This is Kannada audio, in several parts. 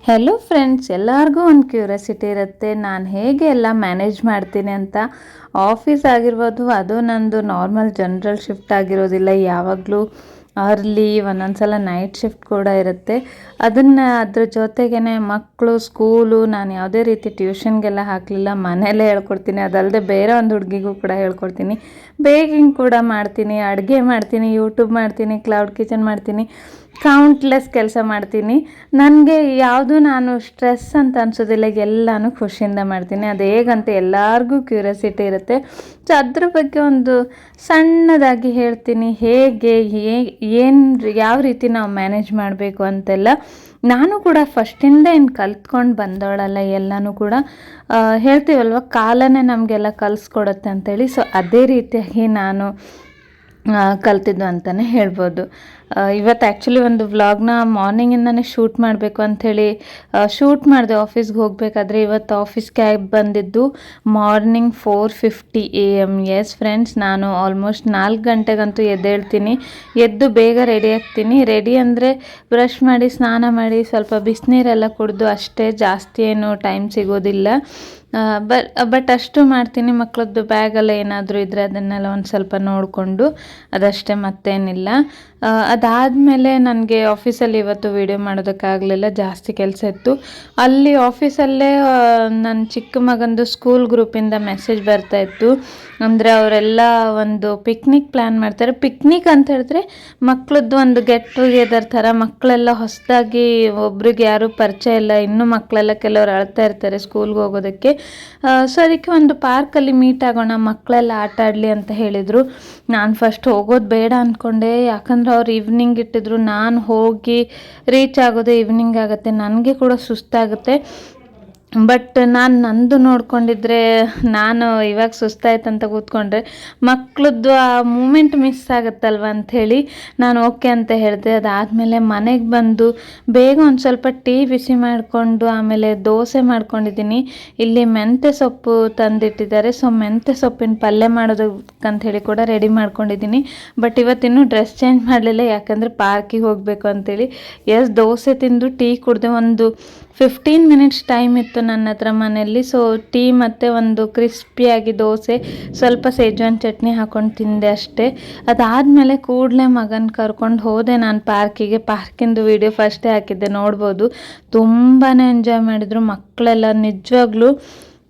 ಹೆಲೋ ಫ್ರೆಂಡ್ಸ್, ಎಲ್ಲರಿಗೂ ಒಂದು ಕ್ಯೂರಿಯಾಸಿಟಿ ಇರುತ್ತೆ ನಾನು ಹೇಗೆ ಎಲ್ಲ ಮ್ಯಾನೇಜ್ ಮಾಡ್ತೀನಿ ಅಂತ. ಆಫೀಸ್ ಆಗಿರ್ಬೋದು, ಅದು ನಂದು ನಾರ್ಮಲ್ ಜನರಲ್ ಶಿಫ್ಟ್ ಆಗಿರೋದಿಲ್ಲ, ಯಾವಾಗಲೂ ಅರ್ಲಿ ಒಂದೊಂದು ಸಲ ನೈಟ್ ಶಿಫ್ಟ್ ಕೂಡ ಇರುತ್ತೆ. ಅದ್ರ ಜೊತೆಗೇ ಮಕ್ಕಳು ಸ್ಕೂಲು, ನಾನು ಯಾವುದೇ ರೀತಿ ಟ್ಯೂಷನ್ಗೆಲ್ಲ ಹಾಕಲಿಲ್ಲ, ಮನೆಯಲ್ಲೇ ಹೇಳ್ಕೊಡ್ತೀನಿ. ಅದಲ್ಲದೆ ಬೇರೆ ಒಂದು ಹುಡುಗಿಗೂ ಕೂಡ ಹೇಳ್ಕೊಡ್ತೀನಿ. ಬೇಕಿಂಗ್ ಕೂಡ ಮಾಡ್ತೀನಿ, ಅಡುಗೆ ಮಾಡ್ತೀನಿ, ಯೂಟ್ಯೂಬ್ ಮಾಡ್ತೀನಿ, ಕ್ಲೌಡ್ ಕಿಚನ್ ಮಾಡ್ತೀನಿ, ಕೌಂಟ್ಲೆಸ್ ಕೆಲಸ ಮಾಡ್ತೀನಿ. ನನಗೆ ಯಾವುದು ನಾನು ಸ್ಟ್ರೆಸ್ ಅಂತ ಅನಿಸೋದಿಲ್ಲ, ಎಲ್ಲನೂ ಖುಷಿಯಿಂದ ಮಾಡ್ತೀನಿ. ಅದು ಹೇಗಂತ ಎಲ್ಲರಿಗೂ ಕ್ಯೂರಿಯಾಸಿಟಿ ಇರುತ್ತೆ. ಸೊ ಅದ್ರ ಬಗ್ಗೆ ಒಂದು ಸಣ್ಣದಾಗಿ ಹೇಳ್ತೀನಿ, ಹೇಗೆ ಯಾವ ರೀತಿ ನಾವು ಮ್ಯಾನೇಜ್ ಮಾಡಬೇಕು ಅಂತೆಲ್ಲ. ನಾನು ಕೂಡ ಫಸ್ಟಿಂದ ಏನು ಕಲ್ತ್ಕೊಂಡು ಬಂದವಳಲ್ಲ, ಎಲ್ಲನೂ ಕೂಡ ಹೇಳ್ತೀವಲ್ವ, ಕಾಲನೇ ನಮಗೆಲ್ಲ ಕಲಿಸ್ಕೊಡುತ್ತೆ ಅಂತೇಳಿ. ಸೊ ಅದೇ ರೀತಿಯಾಗಿ ನಾನು ಕಲ್ತಿದ್ದು ಅಂತಲೇ ಹೇಳ್ಬೋದು. ಇವತ್ತು ಆ್ಯಕ್ಚುಲಿ ಒಂದು ವ್ಲಾಗ್ನ ಮಾರ್ನಿಂಗಿಂದನೇ ಶೂಟ್ ಮಾಡಬೇಕು ಅಂಥೇಳಿ ಶೂಟ್ ಮಾಡಿದೆ ಆಫೀಸ್ಗೆ ಹೋಗಬೇಕಾದ್ರೆ. ಇವತ್ತು ಆಫೀಸ್ ಕ್ಯಾಬ್ ಬಂದಿದ್ದು ಮಾರ್ನಿಂಗ್ 4:50 AM. ಎಸ್ ಫ್ರೆಂಡ್ಸ್, ನಾನು ಆಲ್ಮೋಸ್ಟ್ 4 ಗಂಟೆಗಂತೂ ಎದ್ದೇಳ್ತೀನಿ. ಎದ್ದು ಬೇಗ ರೆಡಿ ಆಗ್ತೀನಿ. ರೆಡಿ ಅಂದರೆ ಬ್ರಷ್ ಮಾಡಿ, ಸ್ನಾನ ಮಾಡಿ, ಸ್ವಲ್ಪ ಬಿಸಿನೀರೆಲ್ಲ ಕುಡಿದು ಅಷ್ಟೇ, ಜಾಸ್ತಿ ಏನು ಟೈಮ್ ಸಿಗೋದಿಲ್ಲ. ಬಟ್ ಅಷ್ಟು ಮಾಡ್ತೀನಿ. ಮಕ್ಕಳದ್ದು ಬ್ಯಾಗೆಲ್ಲ ಏನಾದರೂ ಇದ್ದರೆ ಅದನ್ನೆಲ್ಲ ಒಂದು ಸ್ವಲ್ಪ ನೋಡಿಕೊಂಡು ಅದಷ್ಟೇ, ಮತ್ತೇನಿಲ್ಲ. ಅದಾದಮೇಲೆ ನನಗೆ ಆಫೀಸಲ್ಲಿ ಇವತ್ತು ವೀಡಿಯೋ ಮಾಡೋದಕ್ಕಾಗಲಿಲ್ಲ, ಜಾಸ್ತಿ ಕೆಲಸ ಇತ್ತು. ಅಲ್ಲಿ ಆಫೀಸಲ್ಲೇ ನನ್ನ ಚಿಕ್ಕ ಮಗಂದು ಸ್ಕೂಲ್ ಗ್ರೂಪಿಂದ ಮೆಸೇಜ್ ಬರ್ತಾಯಿತ್ತು. ಅಂದರೆ ಅವರೆಲ್ಲ ಒಂದು ಪಿಕ್ನಿಕ್ ಪ್ಲ್ಯಾನ್ ಮಾಡ್ತಾರೆ. ಪಿಕ್ನಿಕ್ ಅಂತ ಹೇಳಿದ್ರೆ ಮಕ್ಕಳದ್ದು ಒಂದು ಗೆಟ್ ಟುಗೆದರ್ ಥರ. ಮಕ್ಕಳೆಲ್ಲ ಹೊಸದಾಗಿ, ಒಬ್ರಿಗೆ ಯಾರೂ ಪರಿಚಯ ಇಲ್ಲ, ಇನ್ನೂ ಮಕ್ಕಳೆಲ್ಲ ಕೆಲವರು ಅಳ್ತಾ ಇರ್ತಾರೆ ಸ್ಕೂಲ್ಗೆ ಹೋಗೋದಕ್ಕೆ. ಸೊ ಅದಕ್ಕೆ ಒಂದು ಪಾರ್ಕಲ್ಲಿ ಮೀಟ್ ಆಗೋಣ, ಮಕ್ಕಳೆಲ್ಲ ಆಟ ಆಡಲಿ ಅಂತ ಹೇಳಿದರು. ನಾನು ಫಸ್ಟ್ ಹೋಗೋದು ಬೇಡ ಅಂದ್ಕೊಂಡೆ, ಯಾಕಂದ್ರೆ ಅವ್ರು ಈವ್ನಿಂಗ್ ಇಟ್ಟಿದ್ರು. ನಾನು ಹೋಗಿ ರೀಚ್ ಆಗೋದು ಈವ್ನಿಂಗ್ ಆಗುತ್ತೆ, ನನಗೆ ಕೂಡ ಸುಸ್ತಾಗುತ್ತೆ. ಬಟ್ ನಾನು ನಂದು ನೋಡ್ಕೊಂಡಿದ್ರೆ, ನಾನು ಇವಾಗ ಸುಸ್ತಾಯ್ತಂತ ಕೂತ್ಕೊಂಡ್ರೆ ಮಕ್ಕಳದ್ದು ಆ ಮೂಮೆಂಟ್ ಮಿಸ್ ಆಗುತ್ತಲ್ವ ಅಂಥೇಳಿ ನಾನು ಓಕೆ ಅಂತ ಹೇಳಿದೆ. ಅದಾದಮೇಲೆ ಮನೆಗೆ ಬಂದು ಬೇಗ ಒಂದು ಸ್ವಲ್ಪ ಟೀ ಬಿಸಿ ಮಾಡಿಕೊಂಡು ಆಮೇಲೆ ದೋಸೆ ಮಾಡ್ಕೊಂಡಿದ್ದೀನಿ. ಇಲ್ಲಿ ಮೆಂತ್ಯ ಸೊಪ್ಪು ತಂದಿಟ್ಟಿದ್ದಾರೆ, ಸೊ ಮೆಂತ್ಯ ಸೊಪ್ಪಿನ ಪಲ್ಯ ಮಾಡೋದಕ್ಕಂಥೇಳಿ ಕೂಡ ರೆಡಿ ಮಾಡ್ಕೊಂಡಿದ್ದೀನಿ. ಬಟ್ ಇವತ್ತಿನ್ನೂ ಡ್ರೆಸ್ ಚೇಂಜ್ ಮಾಡಲಿಲ್ಲ, ಯಾಕಂದರೆ ಪಾರ್ಕಿಗೆ ಹೋಗಬೇಕು ಅಂಥೇಳಿ. ದೋಸೆ ತಿಂದು ಟೀ ಕುಡಿದೆ. ಒಂದು 15 ಮಿನಿಟ್ಸ್ ಟೈಮ್ ಇತ್ತು ನನ್ನ ಹತ್ರ ಮನೆಯಲ್ಲಿ. ಸೊ ಟೀ ಮತ್ತು ಒಂದು ಕ್ರಿಸ್ಪಿಯಾಗಿ ದೋಸೆ, ಸ್ವಲ್ಪ ಸೇಜ್ವಾನ್ ಚಟ್ನಿ ಹಾಕ್ಕೊಂಡು ತಿಂದೆ ಅಷ್ಟೇ. ಅದಾದಮೇಲೆ ಕೂಡಲೇ ಮಗನ ಕರ್ಕೊಂಡು ಹೋದೆ ನಾನು ಪಾರ್ಕಿಗೆ. ಪಾರ್ಕಿಂದು ವಿಡಿಯೋ ಫಸ್ಟೇ ಹಾಕಿದ್ದೆ, ನೋಡ್ಬೋದು. ತುಂಬಾ ಎಂಜಾಯ್ ಮಾಡಿದರು ಮಕ್ಕಳೆಲ್ಲ, ನಿಜವಾಗ್ಲೂ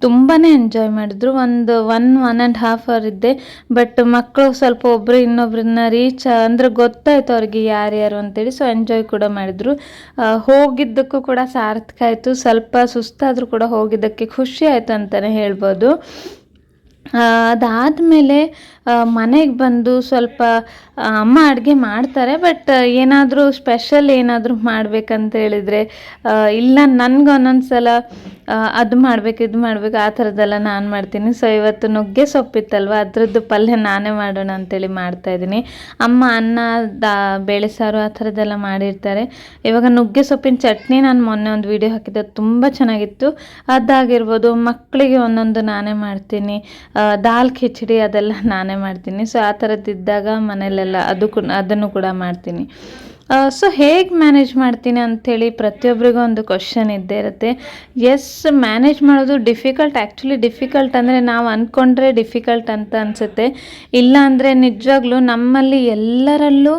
ತುಂಬಾ ಎಂಜಾಯ್ ಮಾಡಿದರು. ಒಂದು 1.5 ಅವರ್ ಇದ್ದೆ. ಬಟ್ ಮಕ್ಕಳು ಸ್ವಲ್ಪ ಒಬ್ಬರು ಇನ್ನೊಬ್ರನ್ನ ರೀಚ್ ಅಂದರೆ ಗೊತ್ತಾಯಿತು ಅವ್ರಿಗೆ ಯಾರ್ಯಾರು ಅಂತೇಳಿ. ಸೊ ಎಂಜಾಯ್ ಕೂಡ ಮಾಡಿದರು. ಹೋಗಿದ್ದಕ್ಕೂ ಕೂಡ ಸಾರ್ಥಕ ಆಯಿತು. ಸ್ವಲ್ಪ ಸುಸ್ತಾದರೂ ಕೂಡ ಹೋಗಿದ್ದಕ್ಕೆ ಖುಷಿ ಆಯಿತು ಅಂತಲೇ ಹೇಳ್ಬೋದು. ಅದಾದಮೇಲೆ ಮನೆಗೆ ಬಂದು ಸ್ವಲ್ಪ ಅಮ್ಮ ಅಡುಗೆ ಮಾಡ್ತಾರೆ. ಬಟ್ ಏನಾದರೂ ಸ್ಪೆಷಲ್ ಏನಾದರೂ ಮಾಡಬೇಕಂತ ಹೇಳಿದರೆ ಇಲ್ಲ, ನನಗೆ ಒಂದೊಂದು ಸಲ ಅದು ಮಾಡಬೇಕು ಇದು ಮಾಡಬೇಕು ಆ ಥರದ್ದೆಲ್ಲ ನಾನು ಮಾಡ್ತೀನಿ. ಸೊ ಇವತ್ತು ನುಗ್ಗೆ ಸೊಪ್ಪಿತ್ತಲ್ವ, ಅದರದ್ದು ಪಲ್ಯ ನಾನೇ ಮಾಡೋಣ ಅಂತೇಳಿ ಮಾಡ್ತಾಯಿದ್ದೀನಿ. ಅಮ್ಮ ಅನ್ನ, ಬೇಳೆ ಸಾರು ಆ ಥರದ್ದೆಲ್ಲ ಮಾಡಿರ್ತಾರೆ. ಇವಾಗ ನುಗ್ಗೆ ಸೊಪ್ಪಿನ ಚಟ್ನಿ ನಾನು ಮೊನ್ನೆ ಒಂದು ವಿಡಿಯೋ ಹಾಕಿದ್ದೆ, ತುಂಬ ಚೆನ್ನಾಗಿತ್ತು. ಅದಾಗಿರ್ಬೋದು, ಮಕ್ಕಳಿಗೆ ಒಂದೊಂದು ನಾನೇ ಮಾಡ್ತೀನಿ. ದಾಲ್ ಖಿಚಡಿ ಅದೆಲ್ಲ ನಾನೇ ಮಾಡ್ತೀನಿ. ಸೊ ಆ ಥರದ್ದಿದ್ದಾಗ ಮನೇಲೆಲ್ಲ ಅದನ್ನು ಕೂಡ ಮಾಡ್ತೀನಿ. ಸೊ ಹೇಗೆ ಮ್ಯಾನೇಜ್ ಮಾಡ್ತೀನಿ ಅಂಥೇಳಿ ಪ್ರತಿಯೊಬ್ಬರಿಗೂ ಒಂದು ಕ್ವಶನ್ ಇದ್ದೇ ಇರುತ್ತೆ. ಎಸ್, ಮ್ಯಾನೇಜ್ ಮಾಡೋದು ಡಿಫಿಕಲ್ಟ್. ಆ್ಯಕ್ಚುಲಿ ಡಿಫಿಕಲ್ಟ್ ಅಂದರೆ ನಾವು ಅಂದ್ಕೊಂಡ್ರೆ ಡಿಫಿಕಲ್ಟ್ ಅಂತ ಅನಿಸುತ್ತೆ. ಇಲ್ಲ ಅಂದರೆ ನಿಜವಾಗ್ಲೂ ನಮ್ಮಲ್ಲಿ ಎಲ್ಲರಲ್ಲೂ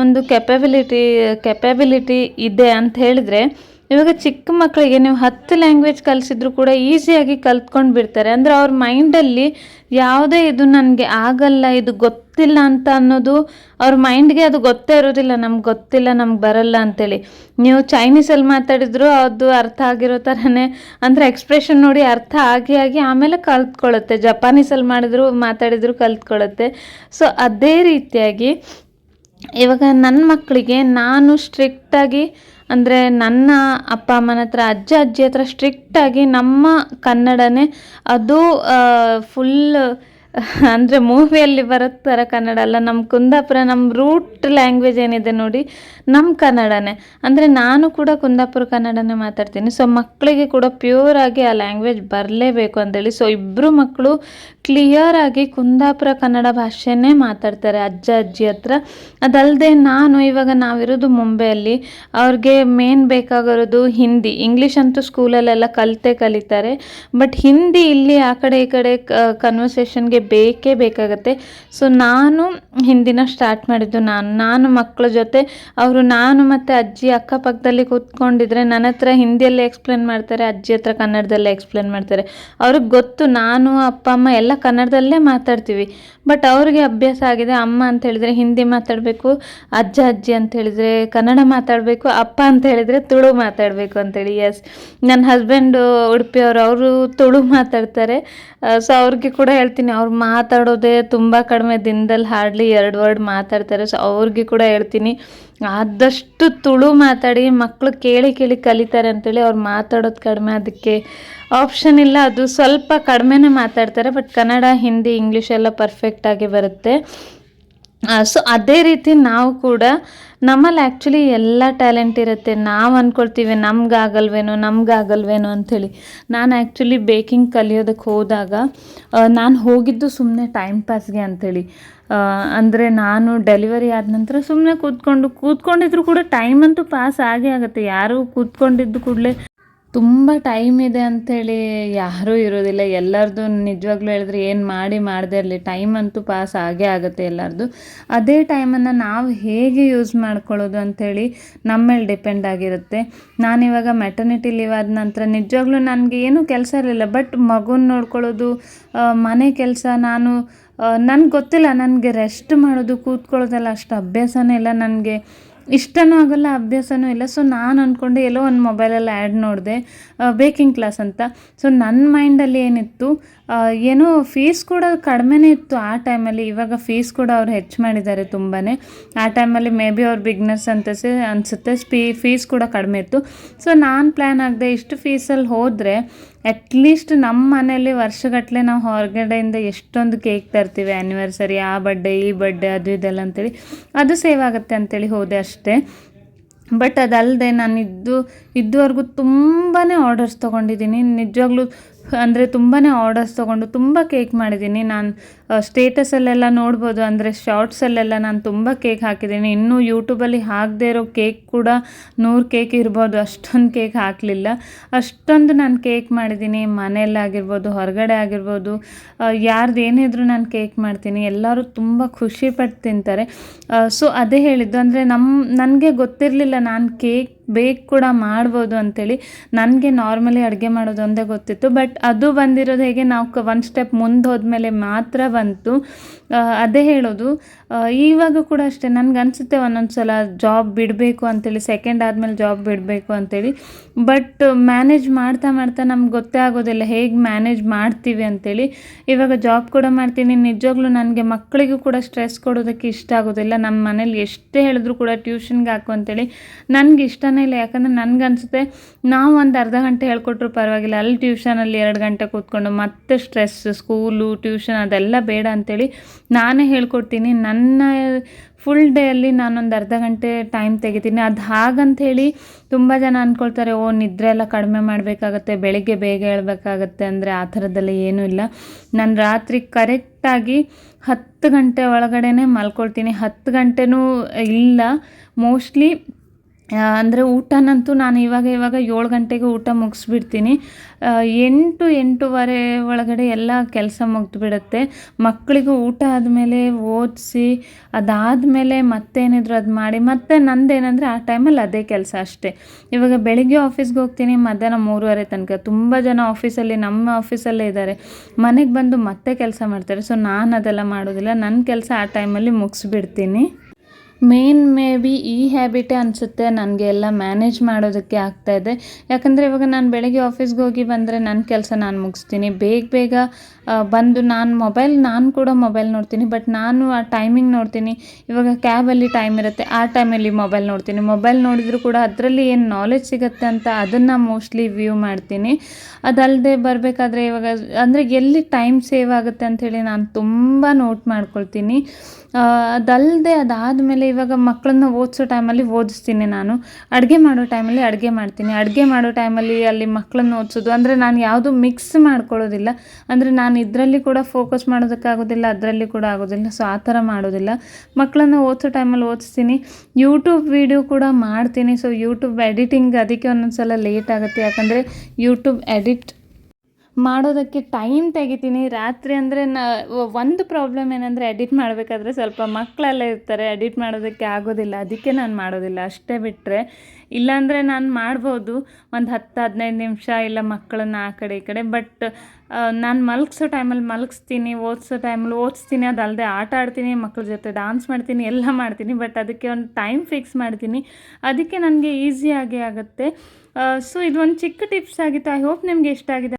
ಒಂದು ಕೆಪಬಿಲಿಟಿ ಇದೆ ಅಂತ ಹೇಳಿದ್ರೆ, ಇವಾಗ ಚಿಕ್ಕ ಮಕ್ಕಳಿಗೆ ನೀವು 10 ಲ್ಯಾಂಗ್ವೇಜ್ ಕಲಿಸಿದ್ರು ಕೂಡ ಈಸಿಯಾಗಿ ಕಲ್ತ್ಕೊಂಡು ಬಿಡ್ತಾರೆ. ಅಂದರೆ ಅವ್ರ ಮೈಂಡಲ್ಲಿ ಯಾವುದೇ ಇದು ನನಗೆ ಆಗಲ್ಲ, ಇದು ಗೊತ್ತಿಲ್ಲ ಅಂತ ಅನ್ನೋದು ಅವ್ರ ಮೈಂಡ್ಗೆ ಅದು ಗೊತ್ತೇ ಇರೋದಿಲ್ಲ. ನಮ್ಗೆ ಗೊತ್ತಿಲ್ಲ, ನಮ್ಗೆ ಬರಲ್ಲ ಅಂತೇಳಿ. ನೀವು ಚೈನೀಸಲ್ಲಿ ಮಾತಾಡಿದ್ರು ಅದು ಅರ್ಥ ಆಗಿರೋ ಥರನೇ, ಅಂದರೆ ಎಕ್ಸ್ಪ್ರೆಷನ್ ನೋಡಿ ಅರ್ಥ ಆಗಿ ಆಮೇಲೆ ಕಲ್ತ್ಕೊಳ್ಳುತ್ತೆ. ಜಪಾನೀಸಲ್ಲಿ ಮಾತಾಡಿದ್ರು ಕಲ್ತ್ಕೊಳ್ಳುತ್ತೆ. ಸೊ ಅದೇ ರೀತಿಯಾಗಿ ಇವಾಗ ನನ್ನ ಮಕ್ಕಳಿಗೆ ನಾನು ಸ್ಟ್ರಿಕ್ಟಾಗಿ, ಅಂದರೆ ನನ್ನ ಅಪ್ಪ ಅಮ್ಮನ ಹತ್ರ, ಅಜ್ಜಿ ಹತ್ರ ಸ್ಟ್ರಿಕ್ಟಾಗಿ ನಮ್ಮ ಕನ್ನಡನೇ, ಅದು ಫುಲ್ ಅಂದರೆ ಮೂವಿಯಲ್ಲಿ ಬರೋ ಥರ ಕನ್ನಡ ಅಲ್ಲ, ನಮ್ಮ ಕುಂದಾಪುರ, ನಮ್ಮ ರೂಟ್ ಲ್ಯಾಂಗ್ವೇಜ್ ಏನಿದೆ ನೋಡಿ, ನಮ್ಮ ಕನ್ನಡನೇ. ಅಂದರೆ ನಾನು ಕೂಡ ಕುಂದಾಪುರ ಕನ್ನಡನೇ ಮಾತಾಡ್ತೀನಿ. ಸೊ ಮಕ್ಕಳಿಗೆ ಕೂಡ ಪ್ಯೂರಾಗಿ ಆ ಲ್ಯಾಂಗ್ವೇಜ್ ಬರಲೇಬೇಕು ಅಂತೇಳಿ, ಸೊ ಇಬ್ಬರು ಮಕ್ಕಳು ಕ್ಲಿಯರಾಗಿ ಕುಂದಾಪುರ ಕನ್ನಡ ಭಾಷೆನೇ ಮಾತಾಡ್ತಾರೆ ಅಜ್ಜ ಅಜ್ಜಿ ಹತ್ರ. ಅದಲ್ಲದೆ ಇವಾಗ ನಾವಿರೋದು ಮುಂಬೈಯಲ್ಲಿ, ಅವ್ರಿಗೆ ಮೇನ್ ಬೇಕಾಗಿರೋದು ಹಿಂದಿ. ಇಂಗ್ಲೀಷ್ ಅಂತೂ ಸ್ಕೂಲಲ್ಲೆಲ್ಲ ಕಲಿತಾರೆ, ಬಟ್ ಹಿಂದಿ ಇಲ್ಲಿ ಆ ಕಡೆ ಈ ಕಡೆ ಕನ್ವರ್ಸೇಷನ್ಗೆ ಬೇಕೇ ಬೇಕಾಗತ್ತೆ. ಸೊ ನಾನು ಹಿಂದಿನ ಸ್ಟಾರ್ಟ್ ಮಾಡಿದ್ದು ನಾನು ಮಕ್ಕಳ ಜೊತೆ ನಾನು ಮತ್ತು ಅಜ್ಜಿ ಅಕ್ಕಪಕ್ಕದಲ್ಲಿ ಕೂತ್ಕೊಂಡಿದ್ರೆ ನನ್ನ ಹತ್ರ ಹಿಂದಿಯಲ್ಲೇ ಎಕ್ಸ್ಪ್ಲೇನ್ ಮಾಡ್ತಾರೆ, ಅಜ್ಜಿ ಹತ್ರ ಕನ್ನಡದಲ್ಲೇ ಎಕ್ಸ್ಪ್ಲೇನ್ ಮಾಡ್ತಾರೆ. ಅವ್ರಿಗೆ ಗೊತ್ತು ನಾನು ಅಪ್ಪ ಅಮ್ಮ ಎಲ್ಲ ಕನ್ನಡದಲ್ಲೇ ಮಾತಾಡ್ತೀವಿ, ಬಟ್ ಅವ್ರಿಗೆ ಅಭ್ಯಾಸ ಆಗಿದೆ ಅಮ್ಮ ಅಂತ ಹೇಳಿದ್ರೆ ಹಿಂದಿ ಮಾತಾಡಬೇಕು, ಅಜ್ಜ ಅಜ್ಜಿ ಅಂತ ಹೇಳಿದ್ರೆ ಕನ್ನಡ ಮಾತಾಡಬೇಕು, ಅಪ್ಪ ಅಂತ ಹೇಳಿದ್ರೆ ತುಳು ಮಾತಾಡಬೇಕು ಅಂತೇಳಿ. ಎಸ್, ನನ್ನ ಹಸ್ಬೆಂಡು ಉಡುಪಿಯವರು, ಅವರು ತುಳು ಮಾತಾಡ್ತಾರೆ. ಸೊ ಅವ್ರಿಗೆ ಕೂಡ ಹೇಳ್ತೀನಿ, ಅವ್ರು ಮಾತಾಡೋದೇ ತುಂಬ ಕಡಿಮೆ, ದಿನದಲ್ಲಿ ಹಾರ್ಡ್ಲಿ 2 ವರ್ಡ್ ಮಾತಾಡ್ತಾರೆ. ಸೊ ಅವ್ರಿಗೆ ಕೂಡ ಹೇಳ್ತೀನಿ ಆದಷ್ಟು ತುಳು ಮಾತಾಡಿ, ಮಕ್ಕಳು ಕೇಳಿ ಕಲಿತಾರೆ ಅಂತೇಳಿ. ಅವ್ರು ಮಾತಾಡೋದು ಕಡಿಮೆ, ಅದಕ್ಕೆ ಆಪ್ಷನ್ ಇಲ್ಲ, ಅದು ಸ್ವಲ್ಪ ಕಡಿಮೆನೇ ಮಾತಾಡ್ತಾರೆ. ಬಟ್ ಕನ್ನಡ, ಹಿಂದಿ, ಇಂಗ್ಲೀಷ್ ಎಲ್ಲ ಪರ್ಫೆಕ್ಟಾಗಿ ಬರುತ್ತೆ. ಸೊ ಅದೇ ರೀತಿ ನಾವು ಕೂಡ, ನಮ್ಮಲ್ಲಿ ಆ್ಯಕ್ಚುಲಿ ಎಲ್ಲ ಟ್ಯಾಲೆಂಟ್ ಇರುತ್ತೆ. ನಾವು ಅಂದ್ಕೊಳ್ತೀವಿ ನಮಗಾಗಲ್ವೇನೋ ಅಂಥೇಳಿ. ನಾನು ಆ್ಯಕ್ಚುಲಿ ಬೇಕಿಂಗ್ ಕಲಿಯೋದಕ್ಕೆ ಹೋದಾಗ ನಾನು ಹೋಗಿದ್ದು ಸುಮ್ಮನೆ ಟೈಮ್ ಪಾಸ್ಗೆ ಅಂಥೇಳಿ. ಅಂದರೆ ನಾನು ಡೆಲಿವರಿ ಆದ ನಂತರ ಸುಮ್ಮನೆ ಕೂತ್ಕೊಂಡಿದ್ರು ಕೂಡ ಟೈಮ್ ಅಂತೂ ಪಾಸ್ ಆಗೇ ಆಗುತ್ತೆ. ಯಾರೂ ಕೂತ್ಕೊಂಡಿದ್ದು ಕೂಡಲೇ ತುಂಬ ಟೈಮ್ ಇದೆ ಅಂಥೇಳಿ ಯಾರೂ ಇರೋದಿಲ್ಲ. ಎಲ್ಲರದು ನಿಜವಾಗ್ಲೂ ಹೇಳಿದ್ರೆ ಏನು ಮಾಡದೇ ಇರಲಿ, ಟೈಮ್ ಅಂತೂ ಪಾಸ್ ಆಗೇ ಆಗುತ್ತೆ ಎಲ್ಲರದು. ಅದೇ ಟೈಮನ್ನು ನಾವು ಹೇಗೆ ಯೂಸ್ ಮಾಡ್ಕೊಳ್ಳೋದು ಅಂಥೇಳಿ ನಮ್ಮ ಮೇಲೆ ಡಿಪೆಂಡ್ ಆಗಿರುತ್ತೆ. ನಾನಿವಾಗ ಮೆಟರ್ನಿಟಿ ಲೀವ್ ಆದ ನಂತರ ನಿಜವಾಗ್ಲೂ ನನಗೆ ಏನೂ ಕೆಲಸ ಇರಲಿಲ್ಲ, ಬಟ್ ಮಗುನ ನೋಡ್ಕೊಳ್ಳೋದು, ಮನೆ ಕೆಲಸ, ನನಗೆ ಗೊತ್ತಿಲ್ಲ, ನನಗೆ ರೆಸ್ಟ್ ಮಾಡೋದು, ಕೂತ್ಕೊಳ್ಳೋದೆಲ್ಲ ಅಷ್ಟು ಅಭ್ಯಾಸನೇ ಇಲ್ಲ, ನನಗೆ ಇಷ್ಟನೂ ಆಗಲ್ಲ, ಅಭ್ಯಾಸನೂ ಇಲ್ಲ. ಸೊ ನಾನು ಅಂದ್ಕೊಂಡೆ, ಎಲ್ಲೋ ಒಂದು ಮೊಬೈಲಲ್ಲಿ ಆ್ಯಡ್ ನೋಡಿದೆ ಬೇಕಿಂಗ್ ಕ್ಲಾಸ್ ಅಂತ. ಸೊ ನನ್ನ ಮೈಂಡಲ್ಲಿ ಏನಿತ್ತು, ಏನೋ ಫೀಸ್ ಕೂಡ ಕಡಿಮೆನೇ ಇತ್ತು ಆ ಟೈಮಲ್ಲಿ. ಇವಾಗ ಫೀಸ್ ಕೂಡ ಅವ್ರು ಹೆಚ್ಚು ಮಾಡಿದ್ದಾರೆ ತುಂಬಾ. ಆ ಟೈಮಲ್ಲಿ ಮೇ ಬಿ ಅವ್ರು ಬಿಗ್ನರ್ಸ್ ಅನಿಸುತ್ತೆ, ಫೀಸ್ ಕೂಡ ಕಡಿಮೆ ಇತ್ತು. ಸೊ ನಾನು ಪ್ಲ್ಯಾನ್ ಆಗದೆ, ಇಷ್ಟು ಫೀಸಲ್ಲಿ ಹೋದರೆ ಅಟ್ಲೀಸ್ಟ್ ನಮ್ಮ ಮನೇಲಿ ವರ್ಷಗಟ್ಟಲೆ ನಾವು ಹೊರಗಡೆಯಿಂದ ಎಷ್ಟೊಂದು ಕೇಕ್ ತರ್ತೀವಿ, ಆ್ಯನಿವರ್ಸರಿ, ಆ ಬರ್ಡೇ ಈ ಬರ್ಡೇ ಅದು ಇದೆಲ್ಲ ಅಂತೇಳಿ, ಅದು ಸೇವ್ ಆಗುತ್ತೆ ಅಂತೇಳಿ ಹೋದೆ ಅಷ್ಟೇ. ಬಟ್ ಅದಲ್ಲದೆ ನಾನು ಇದುವರೆಗೂ ತುಂಬಾ ಆರ್ಡರ್ಸ್ ತೊಗೊಂಡಿದ್ದೀನಿ. ನಿಜವಾಗ್ಲೂ ಅಂದರೆ ತುಂಬಾ ಆರ್ಡರ್ಸ್ ತೊಗೊಂಡು ತುಂಬ ಕೇಕ್ ಮಾಡಿದ್ದೀನಿ. ನಾನು ಸ್ಟೇಟಸಲ್ಲೆಲ್ಲ ನೋಡ್ಬೋದು, ಅಂದರೆ ಶಾರ್ಟ್ಸಲ್ಲೆಲ್ಲ ನಾನು ತುಂಬ ಕೇಕ್ ಹಾಕಿದ್ದೀನಿ. ಇನ್ನೂ ಯೂಟ್ಯೂಬಲ್ಲಿ ಹಾಕದೇ ಇರೋ ಕೇಕ್ ಕೂಡ 100 ಕೇಕ್ ಇರ್ಬೋದು, ಅಷ್ಟೊಂದು ಕೇಕ್ ಹಾಕಲಿಲ್ಲ. ಅಷ್ಟೊಂದು ನಾನು ಕೇಕ್ ಮಾಡಿದ್ದೀನಿ, ಮನೆಯಲ್ಲಾಗಿರ್ಬೋದು, ಹೊರಗಡೆ ಆಗಿರ್ಬೋದು, ಯಾರ್ದು ಏನಿದ್ರು ನಾನು ಕೇಕ್ ಮಾಡ್ತೀನಿ. ಎಲ್ಲರೂ ತುಂಬ ಖುಷಿಪಟ್ಟು ತಿಂತಾರೆ. ಸೊ ಅದೇ ಹೇಳಿದ್ದು, ಅಂದರೆ ನನಗೆ ಗೊತ್ತಿರಲಿಲ್ಲ ನಾನು ಬೇಕ್ ಕೂಡ ಮಾಡ್ಬೋದು ಅಂಥೇಳಿ. ನನಗೆ ನಾರ್ಮಲಿ ಅಡುಗೆ ಮಾಡೋದು ಒಂದೇ ಗೊತ್ತಿತ್ತು, ಬಟ್ ಅದು ಬಂದಿರೋದು ಹೇಗೆ, ನಾವು ಒಂದು ಸ್ಟೆಪ್ ಮುಂದೆ ಹೋದ್ಮೇಲೆ ಮಾತ್ರ ಬಂತು. ಅದೇ ಹೇಳೋದು, ಇವಾಗ ಕೂಡ ಅಷ್ಟೇ ನನಗೆ ಅನಿಸುತ್ತೆ ಒಂದೊಂದು ಸಲ ಜಾಬ್ ಬಿಡಬೇಕು ಅಂಥೇಳಿ, ಸೆಕೆಂಡ್ ಆದಮೇಲೆ ಜಾಬ್ ಬಿಡಬೇಕು ಅಂಥೇಳಿ. ಬಟ್ ಮ್ಯಾನೇಜ್ ಮಾಡ್ತಾ ನಮ್ಗೆ ಗೊತ್ತೇ ಆಗೋದಿಲ್ಲ ಹೇಗೆ ಮ್ಯಾನೇಜ್ ಮಾಡ್ತೀವಿ ಅಂಥೇಳಿ. ಇವಾಗ ಜಾಬ್ ಕೂಡ ಮಾಡ್ತೀನಿ. ನಿಜವಾಗ್ಲೂ ನನಗೆ ಮಕ್ಕಳಿಗೂ ಕೂಡ ಸ್ಟ್ರೆಸ್ ಕೊಡೋದಕ್ಕೆ ಇಷ್ಟ ಆಗೋದಿಲ್ಲ. ನಮ್ಮ ಮನೇಲಿ ಎಷ್ಟೇ ಹೇಳಿದ್ರು ಕೂಡ ಟ್ಯೂಷನ್ಗೆ ಹಾಕು ಅಂತೇಳಿ ನನಗೆ ಇಷ್ಟನೇ ಇಲ್ಲ. ಯಾಕಂದರೆ ನನಗನ್ಸುತ್ತೆ, ನಾವು ಒಂದು ಅರ್ಧ ಗಂಟೆ ಹೇಳ್ಕೊಟ್ರು ಪರವಾಗಿಲ್ಲ, ಅಲ್ಲಿ ಟ್ಯೂಷನಲ್ಲಿ 2 ಗಂಟೆ ಕೂತ್ಕೊಂಡು ಮತ್ತೆ ಸ್ಟ್ರೆಸ್, ಸ್ಕೂಲು, ಟ್ಯೂಷನ್ ಅದೆಲ್ಲ ಬೇಡ ಅಂಥೇಳಿ ನಾನೇ ಹೇಳ್ಕೊಡ್ತೀನಿ. ನನ್ನ ಫುಲ್ ಡೇಯಲ್ಲಿ ನಾನೊಂದು ಅರ್ಧ ಗಂಟೆ ಟೈಮ್ ತೆಗಿತೀನಿ. ಅದು ಹಾಗಂಥೇಳಿ ತುಂಬ ಜನ ಅಂದ್ಕೊಳ್ತಾರೆ, ನಿದ್ರೆ ಎಲ್ಲ ಕಡಿಮೆ ಮಾಡಬೇಕಾಗತ್ತೆ, ಬೆಳಿಗ್ಗೆ ಬೇಗ ಹೇಳ್ಬೇಕಾಗತ್ತೆ. ಅಂದರೆ ಆ ಥರದ್ದೆಲ್ಲ ಏನೂ ಇಲ್ಲ. ನಾನು ರಾತ್ರಿ ಕರೆಕ್ಟಾಗಿ 10 ಗಂಟೆ ಒಳಗಡೆನೇ ಮಲ್ಕೊಳ್ತೀನಿ. 10 ಗಂಟೆನೂ ಇಲ್ಲ ಮೋಸ್ಟ್ಲಿ. ಅಂದರೆ ಊಟನಂತೂ ನಾನು ಇವಾಗ 7 ಗಂಟೆಗೆ ಊಟ ಮುಗಿಸ್ಬಿಡ್ತೀನಿ. 8-8:30 ಒಳಗಡೆ ಎಲ್ಲ ಕೆಲಸ ಮುಗ್ದುಬಿಡುತ್ತೆ. ಮಕ್ಕಳಿಗೂ ಊಟ ಆದಮೇಲೆ ಓದಿಸಿ, ಅದಾದಮೇಲೆ ಮತ್ತೇನಿದ್ರು ಅದು ಮಾಡಿ, ಮತ್ತು ನಂದೇನೆಂದರೆ ಆ ಟೈಮಲ್ಲಿ ಅದೇ ಕೆಲಸ ಅಷ್ಟೇ. ಇವಾಗ ಬೆಳಿಗ್ಗೆ ಆಫೀಸ್ಗೆ ಹೋಗ್ತೀನಿ, ಮಧ್ಯಾಹ್ನ 3:30 ತನಕ. ತುಂಬ ಜನ ಆಫೀಸಲ್ಲಿ, ನಮ್ಮ ಆಫೀಸಲ್ಲೇ ಇದ್ದಾರೆ, ಮನೆಗೆ ಬಂದು ಮತ್ತೆ ಕೆಲಸ ಮಾಡ್ತಾರೆ. ಸೊ ನಾನು ಅದೆಲ್ಲ ಮಾಡೋದಿಲ್ಲ, ನನ್ನ ಕೆಲಸ ಆ ಟೈಮಲ್ಲಿ ಮುಗಿಸ್ಬಿಡ್ತೀನಿ. ಮೇ ಬಿ ಈ ಹ್ಯಾಬಿಟೇ ಅನಿಸುತ್ತೆ ನನಗೆ ಎಲ್ಲ ಮ್ಯಾನೇಜ್ ಮಾಡೋದಕ್ಕೆ ಆಗ್ತಾಯಿದೆ. ಯಾಕಂದರೆ ಇವಾಗ ನಾನು ಬೆಳಗ್ಗೆ ಆಫೀಸ್ಗೆ ಹೋಗಿ ಬಂದರೆ ನನ್ನ ಕೆಲಸ ನಾನು ಮುಗಿಸ್ತೀನಿ. ಬೇಗ ಬಂದು ನಾನು ಕೂಡ ಮೊಬೈಲ್ ನೋಡ್ತೀನಿ. ಬಟ್ ನಾನು ಆ ಟೈಮಿಂಗ್ ನೋಡ್ತೀನಿ. ಇವಾಗ ಕ್ಯಾಬಲ್ಲಿ ಟೈಮ್ ಇರುತ್ತೆ, ಆ ಟೈಮಲ್ಲಿ ಮೊಬೈಲ್ ನೋಡ್ತೀನಿ. ಮೊಬೈಲ್ ನೋಡಿದರೂ ಕೂಡ ಅದರಲ್ಲಿ ಏನು ನಾಲೆಜ್ ಸಿಗುತ್ತೆ ಅಂತ ಅದನ್ನು ಮೋಸ್ಟ್ಲಿ ವ್ಯೂ ಮಾಡ್ತೀನಿ. ಅದಲ್ಲದೆ ಬರಬೇಕಾದ್ರೆ ಇವಾಗ ಅಂದರೆ ಎಲ್ಲಿ ಟೈಮ್ ಸೇವ್ ಆಗುತ್ತೆ ಅಂಥೇಳಿ ನಾನು ತುಂಬ ನೋಟ್ ಮಾಡ್ಕೊಳ್ತೀನಿ. ಅದಲ್ಲದೆ ಅದಾದಮೇಲೆ ಇವಾಗ ಮಕ್ಕಳನ್ನ ಓದಿಸೋ ಟೈಮಲ್ಲಿ ಓದಿಸ್ತೀನಿ ನಾನು. ಅಡುಗೆ ಮಾಡೋ ಟೈಮಲ್ಲಿ ಅಡುಗೆ ಮಾಡ್ತೀನಿ. ಅಡುಗೆ ಮಾಡೋ ಟೈಮಲ್ಲಿ ಅಲ್ಲಿ ಮಕ್ಕಳನ್ನ ಓದಿಸೋದು ಅಂದರೆ ನಾನು ಯಾವುದು ಮಿಕ್ಸ್ ಮಾಡ್ಕೊಳ್ಳೋದಿಲ್ಲ. ಅಂದರೆ ನಾನು ಇದರಲ್ಲಿ ಕೂಡ ಫೋಕಸ್ ಮಾಡೋದಕ್ಕಾಗೋದಿಲ್ಲ, ಅದರಲ್ಲಿ ಕೂಡ ಆಗೋದಿಲ್ಲ. ಸೊ ಆ ಥರ ಮಾಡೋದಿಲ್ಲ. ಮಕ್ಕಳನ್ನ ಓದಿಸೋ ಟೈಮಲ್ಲಿ ಓದಿಸ್ತೀನಿ. ಯೂಟ್ಯೂಬ್ ವೀಡಿಯೋ ಕೂಡ ಮಾಡ್ತೀನಿ. ಸೊ ಯೂಟ್ಯೂಬ್ ಎಡಿಟಿಂಗ್ ಅದಕ್ಕೆ ಒಂದೊಂದು ಸಲ ಲೇಟ್ ಆಗುತ್ತೆ. ಯಾಕಂದರೆ ಯೂಟ್ಯೂಬ್ ಎಡಿಟ್ ಮಾಡೋದಕ್ಕೆ ಟೈಮ್ ತೆಗಿತೀನಿ. ರಾತ್ರಿ ಅಂದರೆ ಒಂದು ಪ್ರಾಬ್ಲಮ್ ಏನಂದರೆ ಎಡಿಟ್ ಮಾಡಬೇಕಾದ್ರೆ ಸ್ವಲ್ಪ ಮಕ್ಕಳೆಲ್ಲ ಇರ್ತಾರೆ, ಎಡಿಟ್ ಮಾಡೋದಕ್ಕೆ ಆಗೋದಿಲ್ಲ. ಅದಕ್ಕೆ ನಾನು ಮಾಡೋದಿಲ್ಲ. ಅಷ್ಟೇ ಬಿಟ್ಟರೆ ಇಲ್ಲಾಂದರೆ ನಾನು ಮಾಡ್ಬೋದು ಒಂದು 10-15 ನಿಮಿಷ, ಇಲ್ಲ ಮಕ್ಕಳನ್ನ ಆ ಕಡೆ ಈ ಕಡೆ. ಬಟ್ ನಾನು ಮಲಗಿಸೋ ಟೈಮಲ್ಲಿ ಮಲಗಿಸ್ತೀನಿ, ಓದಿಸೋ ಟೈಮಲ್ಲಿ ಓದಿಸ್ತೀನಿ. ಅದಲ್ಲದೆ ಆಟ ಆಡ್ತೀನಿ, ಮಕ್ಕಳ ಜೊತೆ ಡಾನ್ಸ್ ಮಾಡ್ತೀನಿ, ಎಲ್ಲ ಮಾಡ್ತೀನಿ. ಬಟ್ ಅದಕ್ಕೆ ಒಂದು ಟೈಮ್ ಫಿಕ್ಸ್ ಮಾಡ್ತೀನಿ. ಅದಕ್ಕೆ ನನಗೆ ಈಸಿಯಾಗಿ ಆಗುತ್ತೆ. ಸೊ ಇದು ಒಂದು ಚಿಕ್ಕ ಟಿಪ್ಸ್ ಆಗಿತ್ತು. ಐ ಹೋಪ್ ನಿಮಗೆ ಇಷ್ಟ ಆಗಿದೆ.